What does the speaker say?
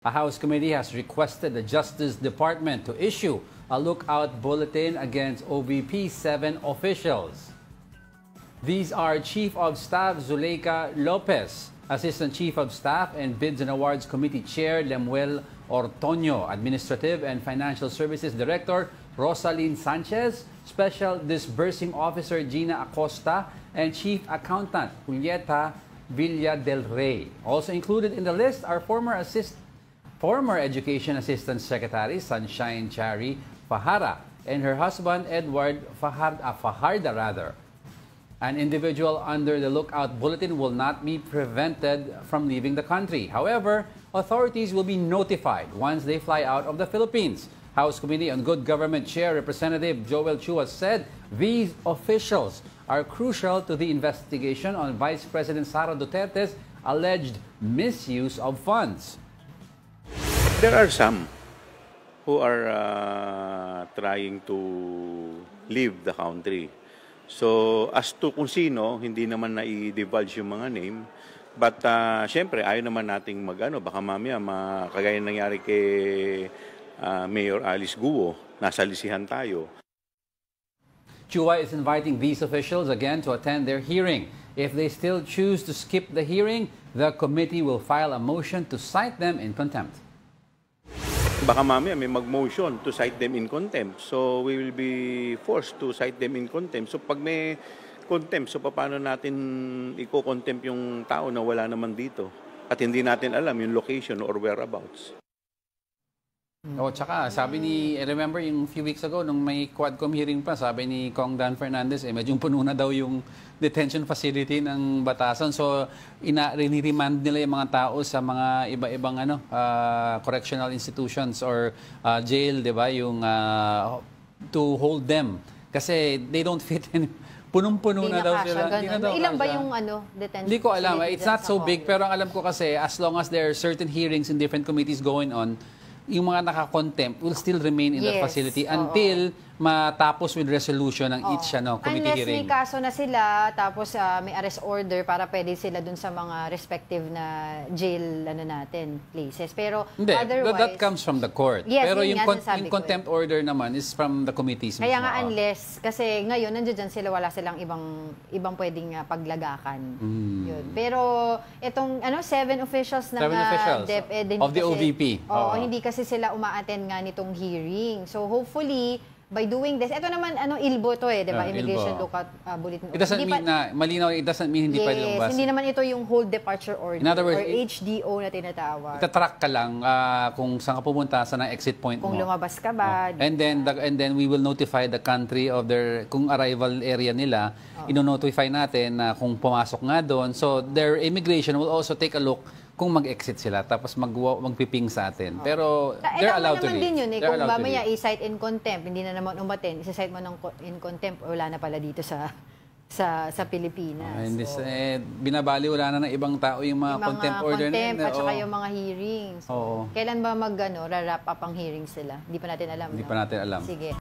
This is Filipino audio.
A House committee has requested the Justice Department to issue a lookout bulletin against OVP 7 officials. These are Chief of Staff Zuleika Lopez, Assistant Chief of Staff and Bids and Awards Committee Chair Lemuel Ortoño, Administrative and Financial Services Director Rosalyn Sanchez, Special Disbursing Officer Gina Acosta, and Chief Accountant Julieta Villa del Rey. Also included in the list are former Education Assistant Secretary Sunshine Chari Fahara and her husband Edward Fajarda. An individual under the lookout bulletin will not be prevented from leaving the country. However, authorities will be notified once they fly out of the Philippines. House Committee on Good Government Chair Representative Joel Chua said these officials are crucial to the investigation on Vice President Sara Duterte's alleged misuse of funds. There are some who are trying to leave the country. So, as to kung sino, hindi naman na-divulge yung mga name. But, syempre, ayaw naman nating baka mamaya, kagaya nangyari kay Mayor Alice Guo, nasa lisihan tayo. Chua is inviting these officials again to attend their hearing. If they still choose to skip the hearing, the committee will file a motion to cite them in contempt. Baka mamaya may mag-motion to cite them in contempt. So, we will be forced to cite them in contempt. So, pag may contempt, so paano natin i-contempt yung tao na wala naman dito? At hindi natin alam yung location or whereabouts. Oh, tsaka sabi I remember yung few weeks ago nung may Quadcom hearing pa, sabi ni Kong Dan Fernandez medyo puno na daw yung detention facility ng Batasan. So riniremand nila yung mga tao sa mga iba-ibang correctional institutions or jail, 'di ba? Yung to hold them kasi they don't fit in. Punong-puno na daw sila. Ilan ba yung detention? Hindi ko alam. It's not so big pero ang alam ko kasi as long as there are certain hearings in different committees going on, yung mga naka-contempt will still remain in the facility until matapos with resolution ng each committee hearing. Unless may kaso na sila, tapos may arrest order para pwede sila dun sa mga respective na jail natin, places. Pero hindi, otherwise... that comes from the court. Yes, pero yung contempt order naman is from the committees. Kaya nga unless, kasi ngayon nandiyan sila, wala silang ibang pwedeng paglagakan. Yun. Pero itong 7 officials na DepEd of the OVP. Hindi kasi sila umaattend nga nitong hearing. So hopefully, by doing this, ito naman, ILBO to di ba? Immigration Lookout Bulletin. It doesn't mean malinaw, it doesn't mean hindi pwede lumabas. Hindi naman ito yung Hold Departure Order in other words, or HDO na tinatawag. Itatrack ka lang kung saan ka pumunta, saan ang exit point mo. Kung lumabas ka ba. And then we will notify the country of their, kung arrival area nila, ino-notify natin na kung pumasok nga doon. So their immigration will also take a look kung mag-exit sila tapos magpiping sa atin. Pero they're allowed to leave. Din yun kung mamaya i-cite in contempt, hindi na naman umaten, i-cite mo in contempt, wala na pala dito sa Pilipinas. Binabali wala na ng ibang tao yung mga contempt order na at saka yung mga hearings. Oo. Kailan ba ra-wrap up ang hearings sila? Hindi pa natin alam. Hindi pa natin alam. Sige.